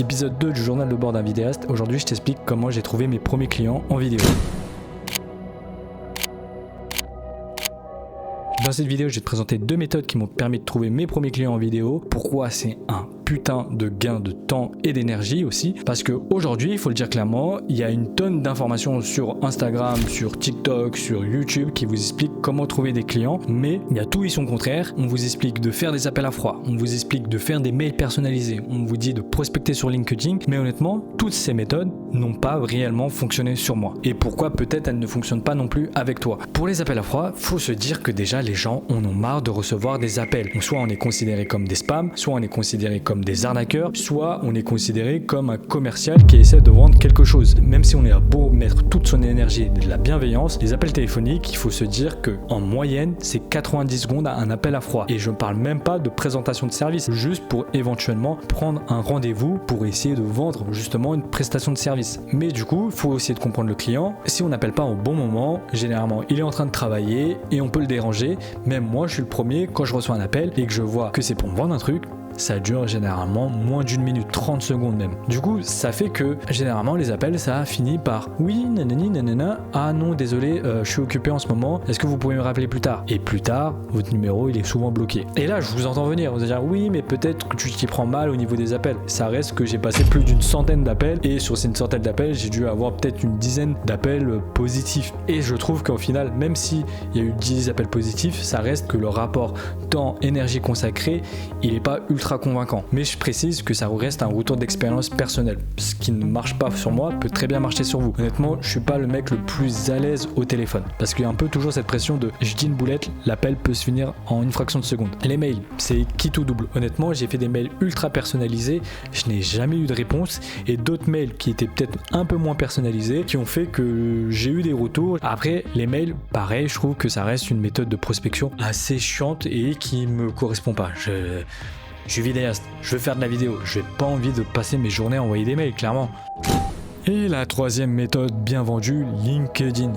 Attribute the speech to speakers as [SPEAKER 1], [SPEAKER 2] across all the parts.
[SPEAKER 1] Épisode 2 du journal de bord d'un vidéaste. Aujourd'hui, je t'explique comment j'ai trouvé mes premiers clients en vidéo. Dans cette vidéo, je vais te présenter deux méthodes qui m'ont permis de trouver mes premiers clients en vidéo. Pourquoi c'est un putain de gain de temps et d'énergie aussi, parce qu'aujourd'hui, il faut le dire clairement, il y a une tonne d'informations sur Instagram, sur TikTok, sur YouTube qui vous expliquent comment trouver des clients, mais il y a tout et son contraire. On vous explique de faire des appels à froid, on vous explique de faire des mails personnalisés, on vous dit de prospecter sur LinkedIn, mais honnêtement, toutes ces méthodes n'ont pas réellement fonctionné sur moi. Et pourquoi peut-être elles ne fonctionnent pas non plus avec toi. Pour les appels à froid, faut se dire que déjà les gens en ont marre de recevoir des appels. Donc soit on est considéré comme des spams, soit on est considéré comme des arnaqueurs, soit on est considéré comme un commercial qui essaie de vendre quelque chose. Même si on est à beau mettre toute son énergie et de la bienveillance, les appels téléphoniques, il faut se dire que en moyenne, c'est 90 secondes à un appel à froid. Et je ne parle même pas de présentation de service, juste pour éventuellement prendre un rendez-vous pour essayer de vendre justement une prestation de service. Mais du coup, il faut essayer de comprendre le client. Si on n'appelle pas au bon moment, généralement, il est en train de travailler et on peut le déranger. Même moi, je suis le premier, quand je reçois un appel et que je vois que c'est pour me vendre un truc, ça dure généralement moins d'une minute, 30 secondes même. Du coup, ça fait que généralement les appels, ça finit par oui, nanani, nanana, ah non, désolé, je suis occupé en ce moment, est-ce que vous pouvez me rappeler plus tard? Et plus tard, votre numéro, il est souvent bloqué. Et là, je vous entends venir, vous allez dire oui, mais peut-être que tu t'y prends mal au niveau des appels. Ça reste que j'ai passé plus d'une centaine d'appels et sur ces centaine d'appels, j'ai dû avoir peut-être une dizaine d'appels positifs. Et je trouve qu'au final, même s'il y a eu 10 appels positifs, ça reste que le rapport temps-énergie consacrée, il n'est pas ultra convaincant. Mais je précise que ça reste un retour d'expérience personnelle. Ce qui ne marche pas sur moi peut très bien marcher sur vous. Honnêtement, je suis pas le mec le plus à l'aise au téléphone. Parce qu'il y a un peu toujours cette pression de je dis une boulette, l'appel peut se finir en une fraction de seconde. Les mails, c'est quitte ou double. Honnêtement, j'ai fait des mails ultra personnalisés, je n'ai jamais eu de réponse. Et d'autres mails qui étaient peut-être un peu moins personnalisés, qui ont fait que j'ai eu des retours. Après, les mails, pareil, je trouve que ça reste une méthode de prospection assez chiante et qui me correspond pas. Je suis vidéaste, je veux faire de la vidéo, je n'ai pas envie de passer mes journées à envoyer des mails, clairement. Et la troisième méthode bien vendue, LinkedIn,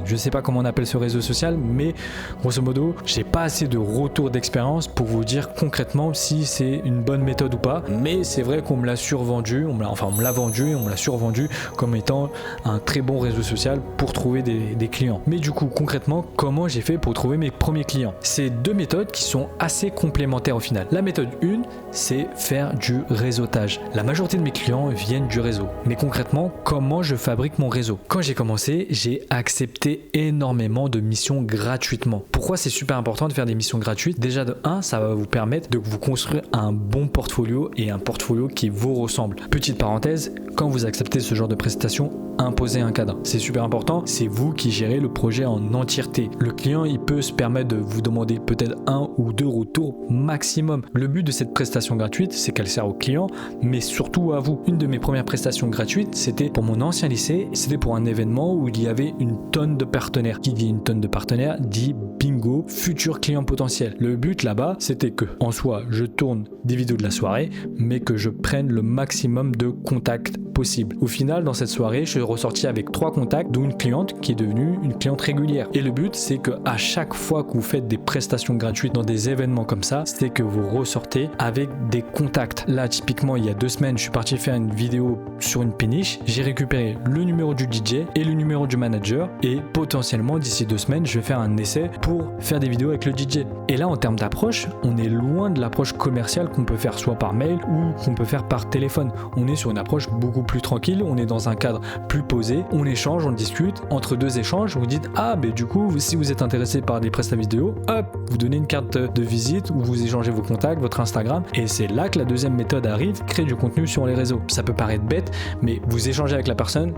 [SPEAKER 1] je sais pas comment on appelle ce réseau social, mais grosso modo, j'ai pas assez de retour d'expérience pour vous dire concrètement si c'est une bonne méthode ou pas, mais c'est vrai qu'on me l'a survendu, on me l'a vendu et on me l'a survendu comme étant un très bon réseau social pour trouver des clients. Mais du coup, concrètement, comment j'ai fait pour trouver mes premiers clients? C'est deux méthodes qui sont assez complémentaires au final. La méthode 1, c'est faire du réseautage. La majorité de mes clients viennent du réseau. Mais concrètement, comment je fabrique mon réseau? Quand j'ai commencé, j'ai accepté énormément de missions gratuitement. Pourquoi c'est super important de faire des missions gratuites? Déjà de 1, ça va vous permettre de vous construire un bon portfolio et un portfolio qui vous ressemble. Petite parenthèse, quand vous acceptez ce genre de prestation, imposez un cadre. C'est super important, c'est vous qui gérez le projet en entièreté. Le client, il peut se permettre de vous demander peut-être 1 ou 2 retours maximum. Le but de cette prestation gratuite, c'est qu'elle sert au client, mais surtout à vous. Une de mes premières prestations gratuites, c'était pour mon ancien lycée, c'était pour un événement où il y avait une tonne de partenaires. Qui dit une tonne de partenaires dit bingo, futur client potentiel. Le but là-bas, c'était que, en soi, je tourne des vidéos de la soirée, mais que je prenne le maximum de contacts possible. Au final, dans cette soirée, je suis ressorti avec 3 contacts, dont une cliente qui est devenue une cliente régulière. Et le but, c'est que à chaque fois que vous faites des prestations gratuites dans des événements comme ça, c'est que vous ressortez avec des contacts. Là, typiquement, il y a 2 semaines, je suis parti faire une vidéo sur une péniche. J'ai récupéré le numéro du DJ et le numéro du manager. Et potentiellement, d'ici 2 semaines, je vais faire un essai pour faire des vidéos avec le DJ. Et là, en termes d'approche, on est loin de l'approche commerciale qu'on peut faire soit par mail ou qu'on peut faire par téléphone. On est sur une approche beaucoup plus tranquille, on est dans un cadre plus posé, on échange, on discute. Entre 2 échanges, vous dites ah ben du coup si vous êtes intéressé par des prestations vidéo, hop, vous donnez une carte de visite où vous échangez vos contacts, votre Instagram, et c'est là que la deuxième méthode arrive, créer du contenu sur les réseaux. Ça peut paraître bête, mais vous échangez avec la personne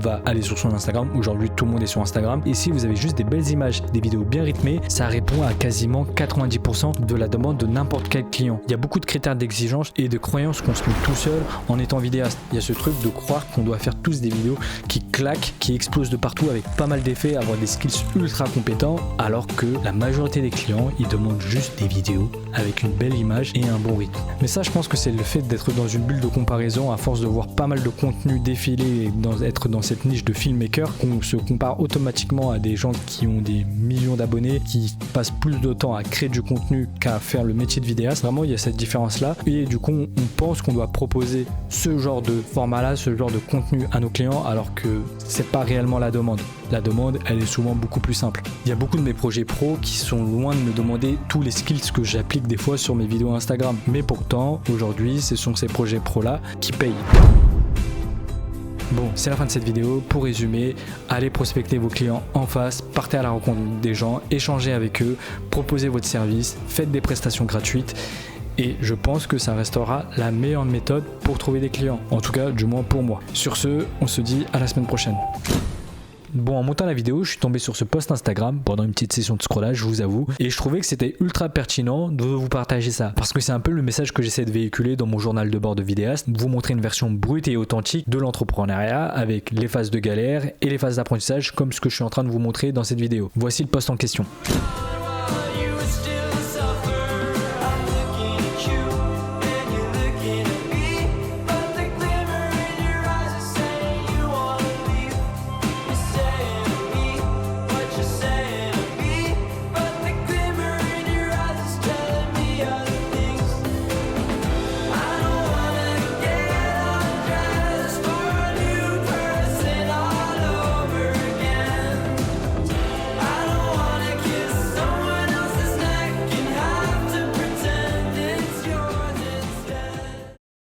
[SPEAKER 1] va aller sur son Instagram. Aujourd'hui tout le monde est sur Instagram, et si vous avez juste des belles images, des vidéos bien rythmées, ça répond à quasiment 90% de la demande de n'importe quel client. Il y a beaucoup de critères d'exigence et de croyances qu'on se met tout seul en étant vidéaste. il y a ce truc de croire qu'on doit faire tous des vidéos qui claquent, qui explosent de partout avec pas mal d'effets, avoir des skills ultra compétents, alors que la majorité des clients, ils demandent juste des vidéos avec une belle image et un bon rythme. Mais ça, je pense que c'est le fait d'être dans une bulle de comparaison, à force de voir pas mal de contenu défiler et être dans cette niche de filmmaker, qu'on se compare automatiquement à des gens qui ont des millions d'abonnés, qui passent plus de temps à créer du contenu qu'à faire le métier de vidéaste. Vraiment, il y a cette différence-là. Et du coup, on pense qu'on doit proposer ce genre de format-là, ce genre de contenu à nos clients, alors que c'est pas réellement la demande. La demande, elle est souvent beaucoup plus simple. Il y a beaucoup de mes projets pro qui sont loin de me demander tous les skills que j'applique des fois sur mes vidéos Instagram. Mais pourtant, aujourd'hui, ce sont ces projets pro-là qui payent. Bon, c'est la fin de cette vidéo. Pour résumer, allez prospecter vos clients en face, partez à la rencontre des gens, échangez avec eux, proposez votre service, faites des prestations gratuites. Et je pense que ça restera la meilleure méthode pour trouver des clients. En tout cas, du moins pour moi. Sur ce, on se dit à la semaine prochaine. Bon, en montant la vidéo, je suis tombé sur ce post Instagram pendant une petite session de scrollage, je vous avoue, et je trouvais que c'était ultra pertinent de vous partager ça, parce que c'est un peu le message que j'essaie de véhiculer dans mon journal de bord de vidéaste, vous montrer une version brute et authentique de l'entrepreneuriat avec les phases de galère et les phases d'apprentissage, comme ce que je suis en train de vous montrer dans cette vidéo. Voici le post en question.